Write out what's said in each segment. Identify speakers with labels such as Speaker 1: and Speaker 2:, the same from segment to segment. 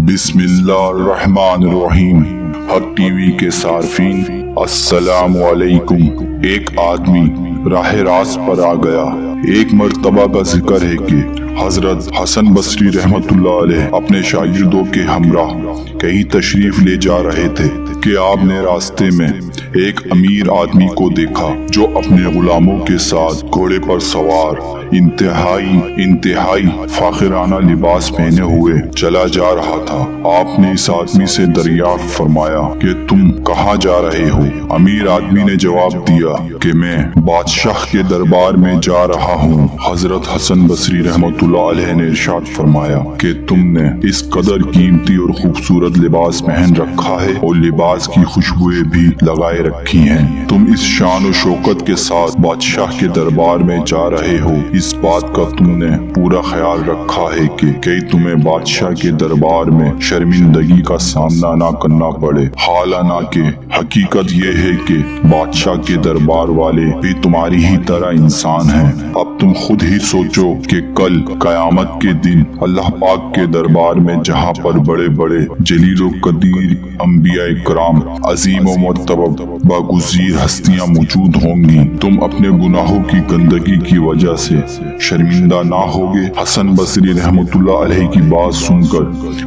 Speaker 1: بسم اللہ الرحمن الرحیم۔ حق ٹی وی کے صارفین السلام علیکم۔ ایک آدمی راہ راست پر آ گیا۔ ایک مرتبہ کا ذکر ہے کہ حضرت حسن بصری رحمت اللہ علیہ اپنے شاگردوں کے ہمراہ کہیں تشریف لے جا رہے تھے کہ آپ نے راستے میں ایک امیر آدمی کو دیکھا جو اپنے غلاموں کے ساتھ گھوڑے پر سوار انتہائی فاخرانہ لباس پہنے ہوئے چلا جا رہا تھا۔ آپ نے اس آدمی سے دریافت فرمایا کہ تم کہاں جا رہے ہو؟ امیر آدمی نے جواب دیا کہ میں بادشاہ کے دربار میں جا رہا ہوں۔ حضرت حسن بصری رحمت اللہ علیہ نے ارشاد فرمایا کہ تم نے اس قدر قیمتی اور خوبصورت لباس پہن رکھا ہے اور لباس کی خوشبوئیں بھی لگائے رکھی ہیں، تم اس شان و شوکت کے ساتھ بادشاہ کے دربار میں جا رہے ہو، اس بات کا تم نے پورا خیال رکھا ہے کہ کہیں تمہیں بادشاہ کے دربار میں شرمندگی کا سامنا نہ کرنا پڑے؟ حالانکہ حقیقت یہ ہے کہ بادشاہ کے دربار والے بھی تمہاری ہی طرح انسان ہیں۔ اب تم خود ہی سوچو کہ کل قیامت کے دن اللہ پاک کے دربار میں جہاں پر بڑے بڑے جلیل و قدیر انبیاء کرام، عظیم و مرتبہ باگزیر ہستیاں موجود ہوں گی، تم اپنے گناہوں کی گندگی کی وجہ سے شرمندہ نہ ہوگے؟ حسن بصری رحمت اللہ علیہ کی بات سن کر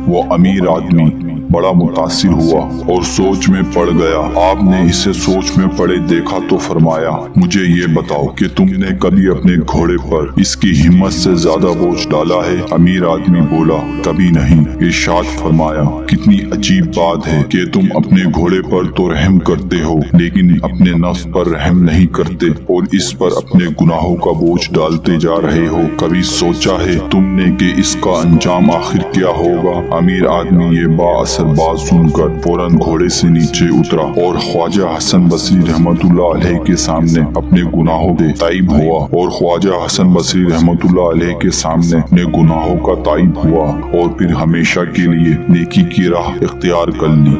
Speaker 1: وہ امیر آدمی بڑا متاثر ہوا اور سوچ میں پڑ گیا۔ آپ نے اسے سوچ میں پڑے دیکھا تو فرمایا، مجھے یہ بتاؤ کہ تم نے کبھی اپنے گھوڑے پر اس کی ہمت سے زیادہ بوجھ ڈالا ہے؟ امیر آدمی بولا، کبھی نہیں۔ ارشاد فرمایا، کتنی عجیب بات ہے کہ تم اپنے گھوڑے پر تو رحم کرتے ہو لیکن اپنے نفس پر رحم نہیں کرتے اور اس پر اپنے گناہوں کا بوجھ ڈالتے جا رہے ہو۔ کبھی سوچا ہے تم نے کہ اس کا انجام آخر کیا ہوگا؟ امیر آدمی یہ بات سن کر فوراً گھوڑے سے نیچے اترا اور خواجہ حسن بصری رحمت اللہ علیہ کے سامنے اپنے گناہوں کے تائب ہوا اور خواجہ حسن بصری رحمت اللہ علیہ کے سامنے اپنے گناہوں کا تائب ہوا اور پھر ہمیشہ کے لیے نیکی کی راہ اختیار کر لی۔